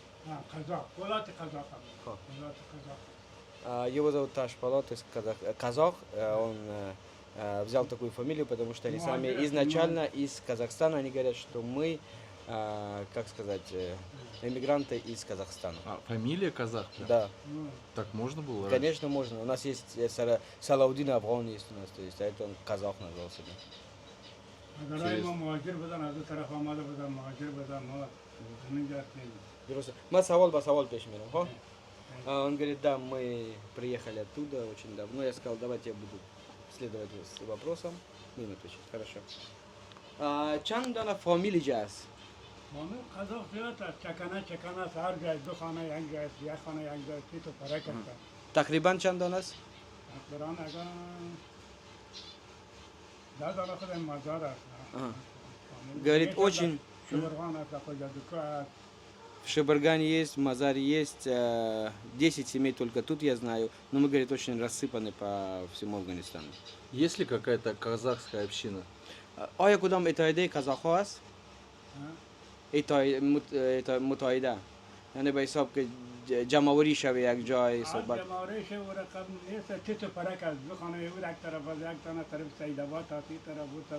قزاق ولات قزاق هم خب. ولات قزاق Его зовут Ташпалат, то есть казах. Он взял такую фамилию, потому что они сами изначально из Казахстана, они говорят, что мы как сказать, эмигранты из Казахстана. А, фамилия казах? прям? Да, Так можно было раньше? конечно, можно. У нас есть Салаудин Афган есть у нас, то есть, а это он казах назвал себя. اگر ما مهاجر بدن از اون طرف آمده بودن مهاجر بدن ما همین جا هستیم. Просто мы савал пишем, ха? Он говорит, да, мы приехали оттуда очень давно. Я сказал, давайте я буду следовать с вопросом. Будем отвечать, хорошо. چند دانه فامیلی جاست؟ مامه قزاق زیاد است چکنه است هر جای دو خانه یک جای است یک خانه یک جای است تو فرق است. تقریبا چند دانه است؟ تقریبا اگر 10 دانه خود مزار است. Говорит, очень... شبرغان است خواجادوکو است. В Шебаргане есть, в Мазаре есть, 10 семей только тут я знаю, но мы, говорит, очень рассыпаны по всему Афганистану. Есть ли какая-то казахская община? آیا کدام اتحادیه کازاخ‌ها است؟ متحده یعنی به حساب که جمعوری شوه یک جای صحبت. جمعوریش و رقم نیست چه تو فرق است دو خانه او یک طرف از یک تانه طرف سیدآباد تا تی طرف بود تا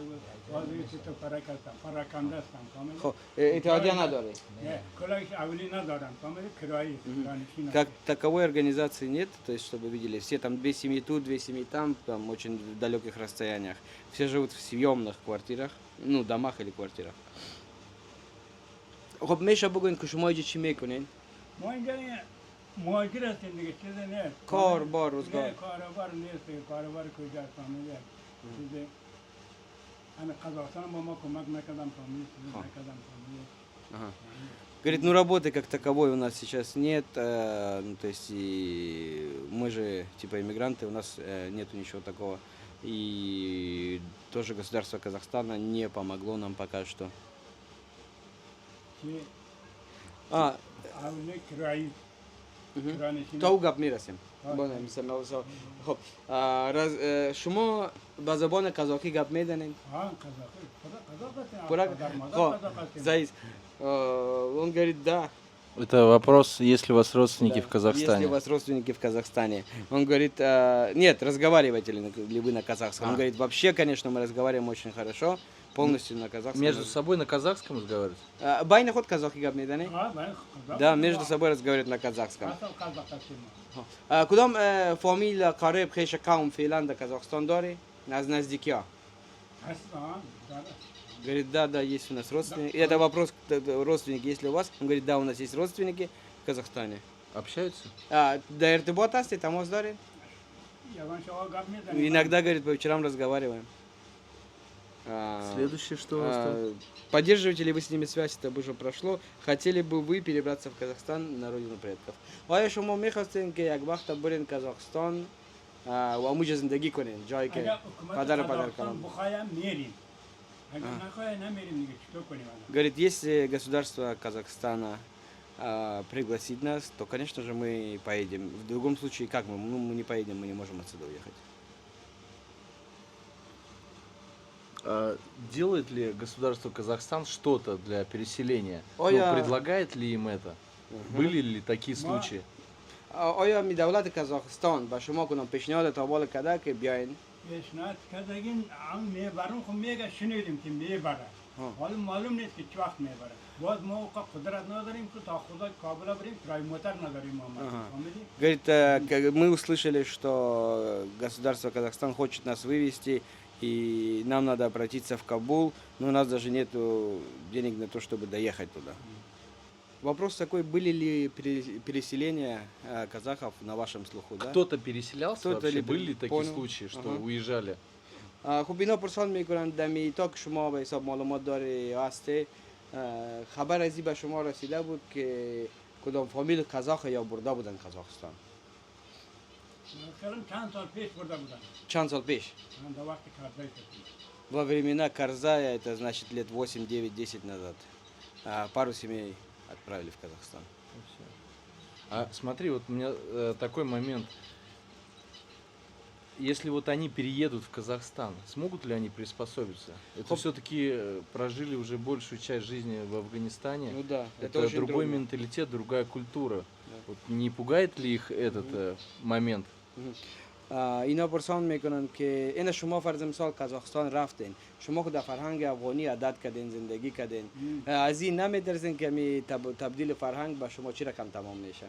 بازی چه تو فرق است فرقنده است کاملا. خب اتحادیه نداره. نه کلاش اولی ندارن کاملا کرایی است. Как таковой организации нет, то есть чтобы видели, все там 2 семьи тут, 2 семьи там очень в далеких расстояниях. Все живут в съемных квартирах, ну домах или квартирах. خب میشه بگوین که شما اینجا چی میکنین؟ ما اینجا مهاجر هستیم دیگه چیز نه. کار بار روزگار. نه کاروبار نیست کاروبار کجا است فهمیده؟ چیزه انا قزاقستان با ما کمک نکردم فهمیده نکردم فهمیده. Говорит, ну работы как таковой у нас сейчас нет, ну, то есть и мы же типа иммигранты, у нас нету ничего такого. И тоже государство Казахстана не помогло нам пока что. چی؟ А, اولی کرایی کرانشین. تا او گپ میرسیم. آه. باشه مثلا خب شما با زبان کازاخی گپ میدونین؟ ها قزاقی قزاق هستیم. پورا قزاق مادر خب قزاق هستیم. زایز он говорит, да. Это вопрос, есть ли у вас родственники в Если Казахстане? у вас родственники в Казахстане. Он говорит, нет, разговариваете ли вы на казахском? Он говорит, вообще, конечно, мы разговариваем очень хорошо, полностью на казахском. Между собой на казахском разговаривать? Байна ход казахи гап медане? ها من قزاق. Да, между собой разговаривают на казахском. اصل قزاق هستیم. کدام فامیل قریب خیش قوم فعلا در قزاقستان داری؟ از نزدیکی ها. هستن داره. Говорит, да, есть у нас родственники. Это вопрос, родственники есть ли у вас? Он говорит, да, у нас есть родственники в Казахстане. Общаются? Да, РТБОТ асти, там дори? یوان شما گپ میزنید. Иногда, говорит, по вечерам разговариваем. Следующее, что у вас там? Поддерживаете ли вы с ними связь? Это уже прошло. Хотели бы вы перебраться в Казахстан на родину предков? آیا شما میخواستین که یک وقت برین کازاخستان و اونجا زندگی کنین جایی که اگر حکومت پدر و پدر قزاقستان کنم؟ بخوایم میریم. اگر نخواهیم نمیریم دیگه چطور کنیم الان؟ Говорит, если государство Казахстана пригласит нас, то, конечно же, мы поедем. В другом случае, как мы? Ну, мы не поедем, мы не можем отсюда уехать. Делает ли государство Казахстан что-то для переселения? Ой, Ну, предлагает ли им это? Были ли такие случаи? آیا می دولت کازاخستان با شما کنم پیشنهاد تابال کده که بیاین؟ پیشنهاد کردگین هم میبرن خب میگه شنیدیم که میبره. حالا معلوم نیست که چه وقت میبره. باز ما قدرت نداریم که تا خدا کابل بریم کرای موتر نداریم ما. فهمیدی؟ Говорит, мы услышали, что государство Казахстан хочет нас вывести, и нам надо обратиться в Кабул, но у нас даже нет денег на то, чтобы доехать туда. Вопрос такой, были ли переселения казахов на вашем слуху, да? Кто-то переселялся Кто-то вообще? ли Были ли такие понял? случаи, что Ага. уезжали? خب اینا پرسان میکنن دمی تا که شما به حساب معلومات داری هسته خبر ازی به شما رسیده بود که کدام فامیل کازاخ یا برده بودن کازاخستان خیلی چند سال پیش برده بودن. چند سال پیش من در وقت کارزای شدیم. во времена Карзая, это значит лет 8, 9, 10 назад, пару семей отправили в Казахстан. А смотри, вот у меня такой момент. Если вот они переедут в Казахстан, смогут ли они приспособиться? Это Хоп. все-таки прожили уже большую часть жизни в Афганистане. Ну да, Это очень другой трудно. менталитет, другая культура. Вот не пугает ли их этот момент? اینا پرسان میکنن که این شما فرض مثال قزاقستان رفتین، شما خود فرهنگ افغانی عادت کردین، زندگی کردین، از این نمیترسین که می تبدیل فرهنگ به شما چی رقم تمام میشه؟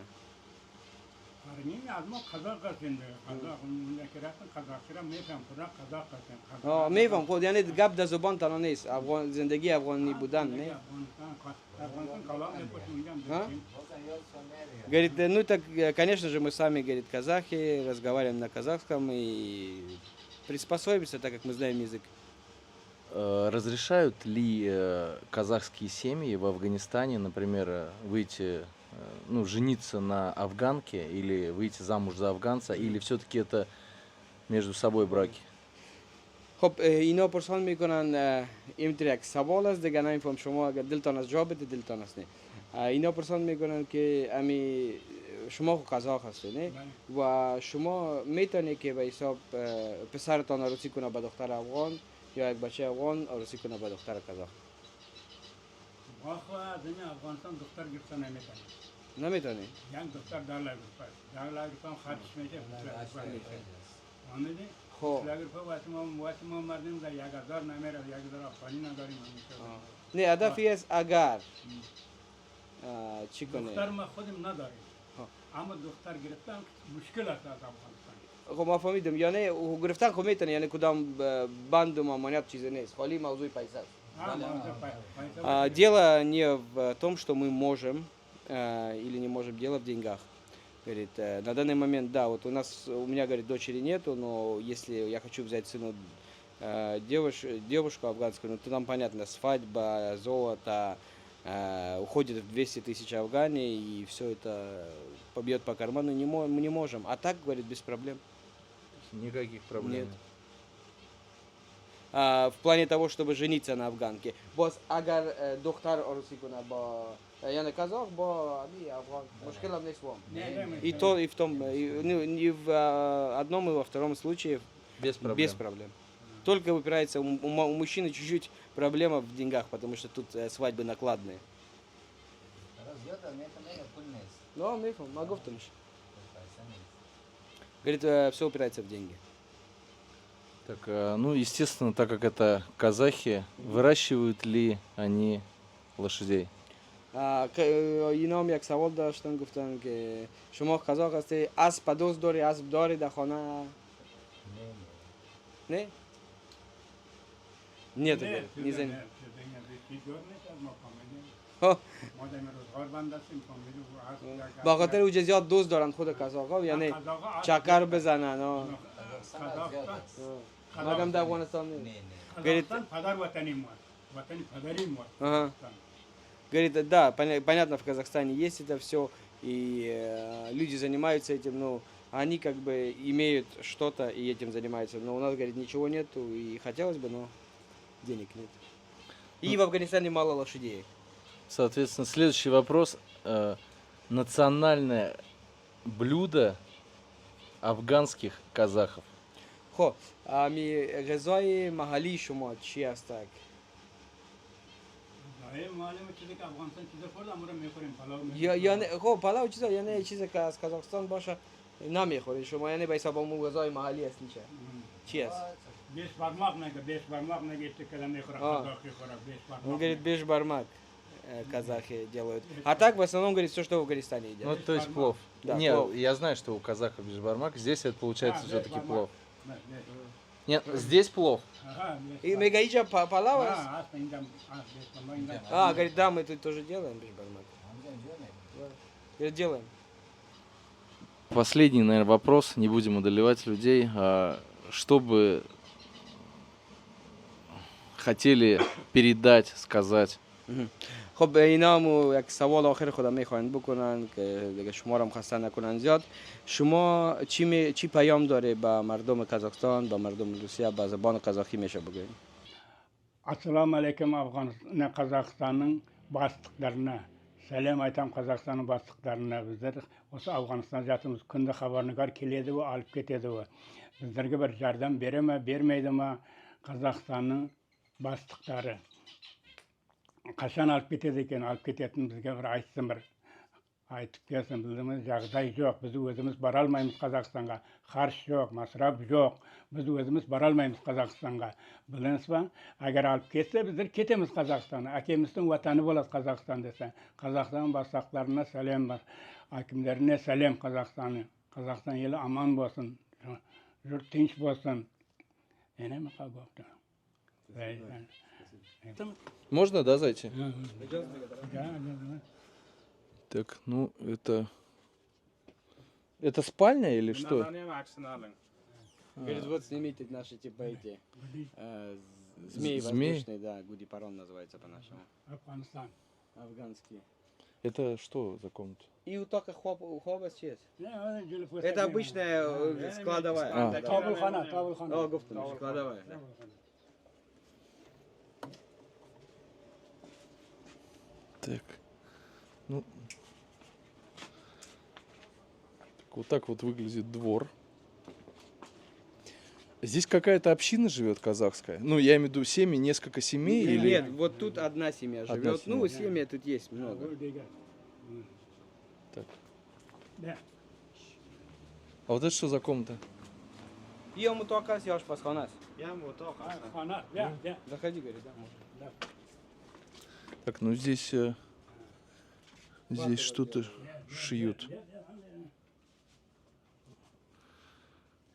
فرنگی از ما قزاق هستیم، قزاق که رفتن قزاقی را میفهم، خدا قزاق هستیم. میفهم خود یعنی گپ در زبان تنها نیست، زندگی افغانی بودن نه؟ Афганистан калам не почему Говорит, ну так, конечно же, мы сами, говорит, казахи, разговариваем на казахском и приспособимся, так как мы знаем язык. Разрешают ли казахские семьи в Афганистане, например, выйти, ну, жениться на афганке или выйти замуж за афганца, или все-таки это между собой браки? خب اینا پرسان میکنن اینطور یک سوال است دیگه نمیفهم شما اگر دلتان از جا بده دلتان است نه اینا پرسان میکنن که امی شما خو قزاق هستی نه و شما میتونی که به حساب پسرتان عروسی کنه به دختر افغان یا یک بچه افغان عروسی کنه به دختر قزاق واخوا دنیا افغانستان دختر گرفتن نمیتونه نمیتونی یک دختر $10 هم خرج میشه آمدی خب وقتی ما مردم در 1000 نمیره 1000 افغانی نداریم نه هدفی است اگر چی کنه دختر ما خودم نداریم اما دختر گرفتن مشکل است از افغانستان خب ما فهمیدم یعنی گرفتن خب میتونه یعنی کدام بند و ممانعت چیزی نیست خالی موضوع پیسه است дело не в том что мы можем или не можем дело в деньгах. Говорит, на данный момент, да, вот у меня, говорит, дочери нету, но если я хочу взять сыну девушку афганскую, ну, то там понятно, свадьба, золото, уходит в 200 тысяч афгани, и все это побьет по карману, мы не можем. А так, говорит, без проблем. Никаких проблем. Нет. В плане того, чтобы жениться на афганке. Бос агар дохтар орусикуна ба яны казах ба ами афган. Мушкилам не свом. И то и в том и в одном и во втором случае Без проблем. Без проблем. Только упирается у мужчины чуть-чуть проблема в деньгах, потому что тут свадьбы накладные. Ну, мифом, могу в том же. Говорит, все упирается в деньги. Так, ну, естественно, так как это казахи, выращивают ли они лошадей? اینام یک سوال داشتن گفتن که شما قزاق هستی اسب دوست داری اسب داری در خانه نه нет не знаю با خاطر او زیاد دوست دارن خود قزاقا یعنی چکر بزنن مگم در افغانستان Казахстан падар ватани мо ватани падари мо Говорит, да, понятно, в Казахстане есть это все, и люди занимаются этим, но они как бы имеют что-то и этим занимаются. Но у нас, говорит, ничего нету, и хотелось бы, но денег нет. И в Афганистане мало лошадей. Соответственно, следующий вопрос. Национальное блюдо афганских казахов. خب غذای محلی شما چی است؟ یعنی خب پلاو چیزا یعنی چیزی که از قزاقستان باشه نمیخورید شما یعنی به حساب اون غذای محلی است میشه چی است؟ بیش برماق نگه este когда میخوره قزاقی خوره بیش برماق. Он говорит, беш бармак казахи делают. А так в основном говорит все, что в Афганистане едят. Ну, то есть плов. Да, Нет, плов. я знаю, что у казахов бешбармак. Здесь это получается все-таки бешбармак. плов. Нет, здесь плов. И мегаича палава? Asta inda بیش برماق. Говорит, да, мы тут тоже делаем беш бармак. Говорит, делаем. Последний, наверное, вопрос. Не будем одолевать людей. Что бы хотели передать, сказать? خب اینا یک سوال آخر خودم میخواین بکنن که دیگه شما رو خسته نکنن زیاد شما چی پیام داره به مردم قزاقستان به مردم روسیه به زبان قزاقی میشه بگین Assalamu alaikum Afganistan Kazakistan'ın bastıklarına. Selam aytam Kazakistan'ın bastıklarına bizler. Osa Afganistan zatımız kunde habernigar keledi ve alıp ketedi ve bizlerge bir yardım bermeydi mi Kazakistan'ın bastıkları. Kaçan alıp ketedi eken alıp ketетін bizge bir айтсын bir айтып келсін біздің жағдай жоқ, біз өзіміз бара алмаймыз Қазақстанға, қарыз жоқ, масрап жоқ, біз өзіміз бара алмаймыз Қазақстанға. Білесіз ба? Әгер алып кетсе біздер кетеміз Қазақстанға, әкеміздің ватаны болады Қазақстан десе. Қазақстан бастықтарына сәлем бар, әкімдеріне сәлем Қазақстанның. Қазақстан елі аман болсын, жұрт тыныш болсын. Енеме қалбақты. Можно, да, зайти? Да. Так, ну это... Это спальня или что? Говорит, вот снимите наши типа эти змеи Змеи? воздушные, да, гудипарон называется по-нашему. Афганистан. Афганские. Это что за комната? И вот только хоба съест. Это Это обычная складовая. А. Да, да. Табылхана. О, гуфтун, складовая. да. Так. Ну. Так, вот так вот выглядит двор. Здесь какая-то община живет казахская. Ну, я имею в виду семьи, несколько семей или... Нет, вот тут одна семья Одна живет. семья. Ну, семьи тут есть много. Так. Да. А вот это что за комната? Я мутака съешь пасханас. Хана, да. Заходи, говорит, да. Так, ну здесь... Здесь что-то шьют.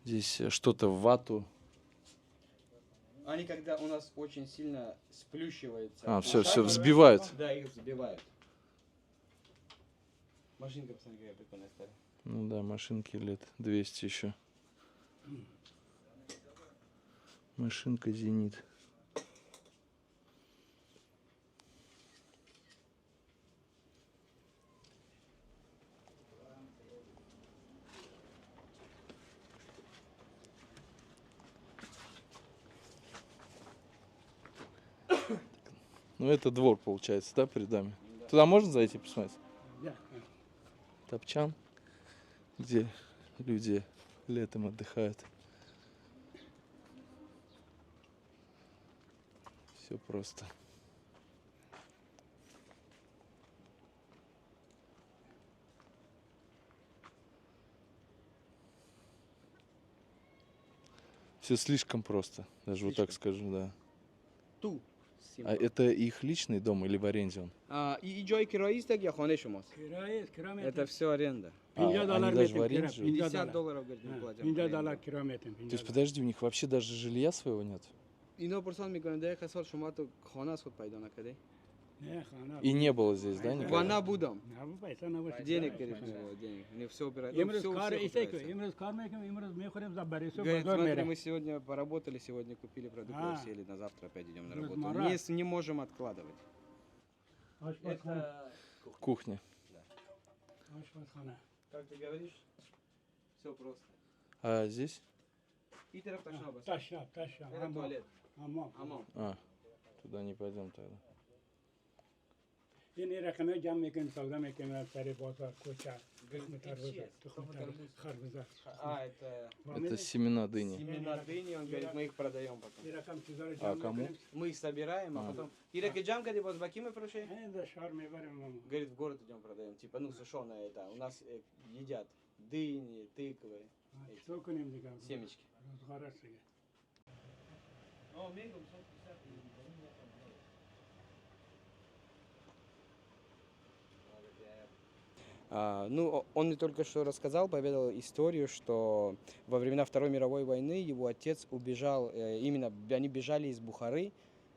Здесь что-то в вату. Они когда у нас очень сильно сплющиваются. А, все, машинка, взбивают. Да, их взбивают. Машинка, посмотри, какая прикольная старая. Ну да, машинки лет 200 еще. Машинка «Зенит». Ну это двор получается, да, перед нами? Туда можно зайти посмотреть? Да. Топчан, где люди летом отдыхают. Все просто. Все слишком просто, даже вот так скажу, да. Ту. А это их личный дом или в аренде он? И джой кироистек, я хане шумас. Это все аренда. Они даже в аренде живут? 50 долларов, говорит, мы платим. $50 километр. То есть, подожди, у них вообще даже жилья своего нет? اینا پرسان میکنن ده سال شما تو خانه از خود پیدا نکردی؟ نه خانه. И не было здесь, да, و никогда? نبودم. نه پیسه نباشه. денег گرفتیم денег. Не все убирать. امروز کار ایسته که امروز کار میکنیم امروز میخوریم زبری صبح Говорит, بازار смотри, میریم. мы сегодня поработали, сегодня купили продукты, сели, на завтра опять идем на работу. Размара. Не можем откладывать. آشپزخانه. Кухня. آشپزخانه. Как ты говоришь, все просто. А здесь? И тарaf ташна бас. تاشا. Это туалет. حمام. Хамам. А, туда не пойдем тогда. این رقمه جمع میکنیم سودا میکنیم از سر بازار کوچه تخم تربوز خربوزه. Это Это семена дыни. семена дыни, он говорит, мы их продаем потом. این رقم چیزا رو А جمع кому? میکنیم. Мы их собираем, а потом... И раки джам, когда вас баки мы прошли? این دشار میبریم. Говорит, в город идем продаем. Типа, ну, сушеное это. У нас едят дыни, тыквы, چطور کنیم دیگه؟ семечки. روزگار است دیگه. Ну, он мне только что рассказал, поведал историю, что во времена Второй мировой войны его отец убежал, именно они бежали из Бухары,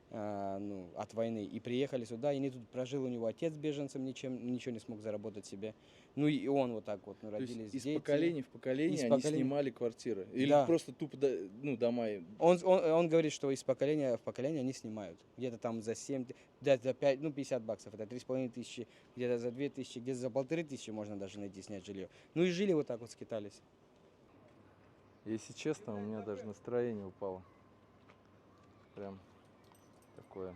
от войны, и приехали сюда, и они тут прожил у него отец беженцем, ничего не смог заработать себе. Ну и он вот так вот, То есть родились из дети. поколения в поколение Из они поколения. снимали квартиры? Или Да. просто тупо, ну, дома? Он говорит, что из поколения в поколение они снимают. Где-то там за 7, где-то за 5, ну 50 баксов, это 3,5 тысячи, где-то за 2 тысячи, где-то за 1500 можно даже найти, снять жилье. Ну и жили вот так вот, скитались. Если честно, у меня даже настроение упало. Прям такое.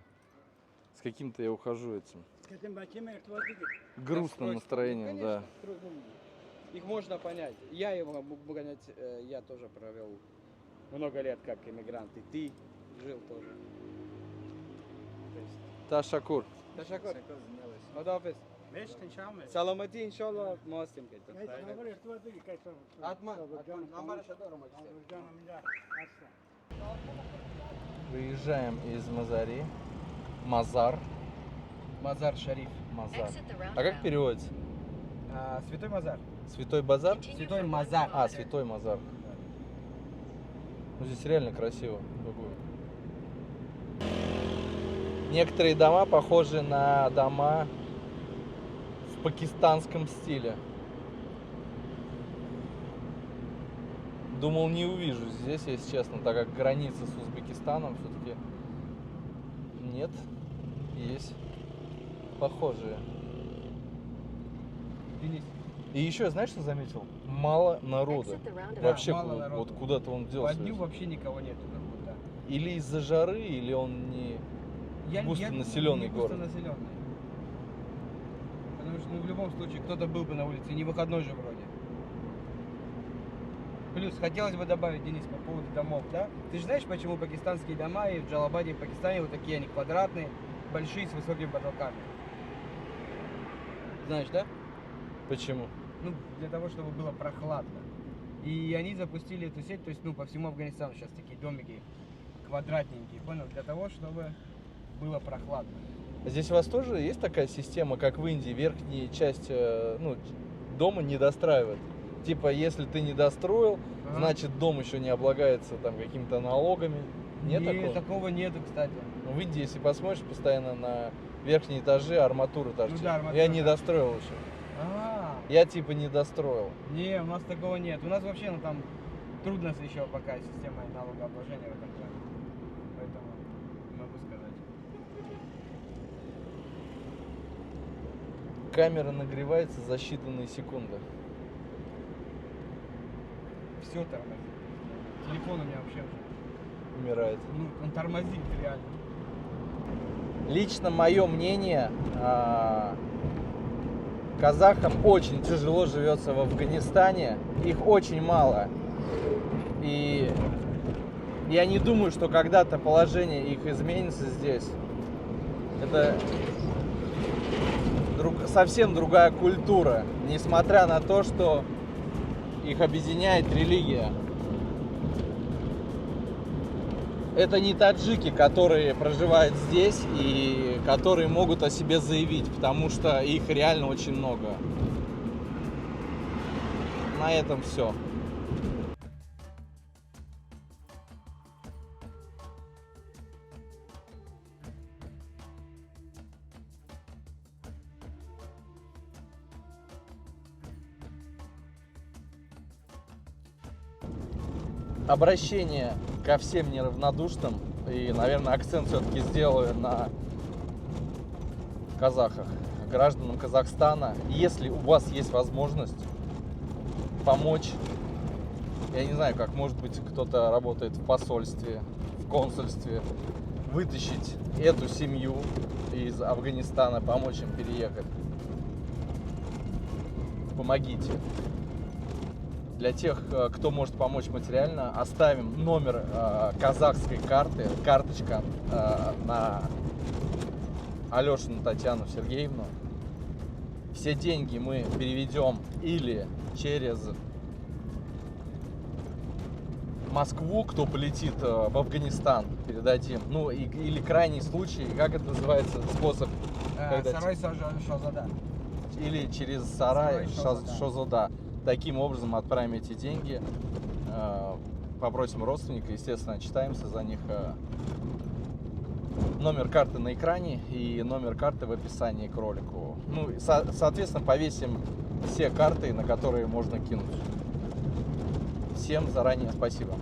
С каким-то я ухожу этим. С этим бачем ارتباط بگیر. Грустным настроением, да. Трудно. Их можно понять. Я его могу понять, я тоже провел много лет как иммигрант, и ты жил тоже. То есть... Ташакур. Ташакур. Ходафиз. سلامتی انشالله ما هستیم که خبر ارتباط دیگه کیسا حتما نمبرش دارم جانم اینجا هستم. Выезжаем из Мазари. Мазар. Мазар Шариф. Мазар. А как переводится? Святой Мазар. Святой базар? Святой Мазар. А, Святой Мазар. Ну, здесь реально красиво. Некоторые дома похожи на дома в пакистанском стиле. Думал, не увижу здесь, если честно, так как граница с Узбекистаном все-таки нет, есть похожие. Денис, И еще, знаешь, что заметил? Мало народа. Вообще, мало народа. вот куда-то он по делся. дню вообще никого нету. Как будто. Или из-за жары, или он не густонаселенный город. Густонаселенный. Потому что в любом случае кто-то был бы на улице, не выходной же вроде. Плюс хотелось бы добавить, Денис, по поводу домов, да? Ты же знаешь, почему пакистанские дома и в Джалабаде, и в Пакистане вот такие они квадратные, большие, с высокими потолками? Знаешь, да? Почему? Ну, для того, чтобы было прохладно. И они запустили эту сеть, то есть, ну, по всему Афганистану сейчас такие домики квадратненькие, понял? Для того, чтобы было прохладно. Здесь у вас тоже есть такая система, как в Индии, верхняя часть дома не достраивает? Типа, если ты не достроил, Ага. значит дом еще не облагается там какими-то налогами. Нет такого? такого нету, кстати. Ну, в Индии, если посмотришь, постоянно на верхние этажи арматура торчит. да, арматура Я не торчит. достроил еще. А, Я типа не достроил. не, у нас такого нет. У нас вообще, ну, там трудно еще пока система налогообложения в этом плане. Поэтому не могу сказать. Камера нагревается за считанные секунды. Все тормозит. Телефон у меня вообще уже, Умирает. ну, он тормозит реально. Лично мое мнение, казахам очень тяжело живется в Афганистане. Их очень мало. И я не думаю, что когда-то положение их изменится здесь. Это совсем другая культура, несмотря на то, что их объединяет религия. Это не таджики, которые проживают здесь и которые могут о себе заявить, потому что их реально очень много. На этом все. Обращение ко всем неравнодушным, и, наверное, акцент все-таки сделаю на казахах, гражданам Казахстана. Если у вас есть возможность помочь, я не знаю, как, может быть, кто-то работает в посольстве, в консульстве, вытащить эту семью из Афганистана, помочь им переехать, помогите. Для тех, кто может помочь материально, оставим номер казахской карты, карточка на Алешину Татьяну Сергеевну. Все деньги мы переведем или через Москву, кто полетит в Афганистан, передадим. Ну, или крайний случай, как это называется, способ, когда Сарай Шазада. или через Сарай Шозода. Шозода. Таким образом отправим эти деньги, попросим родственника, естественно, отчитаемся за них. Номер карты на экране и номер карты в описании к ролику. Ну, соответственно, повесим все карты, на которые можно кинуть. Всем заранее спасибо.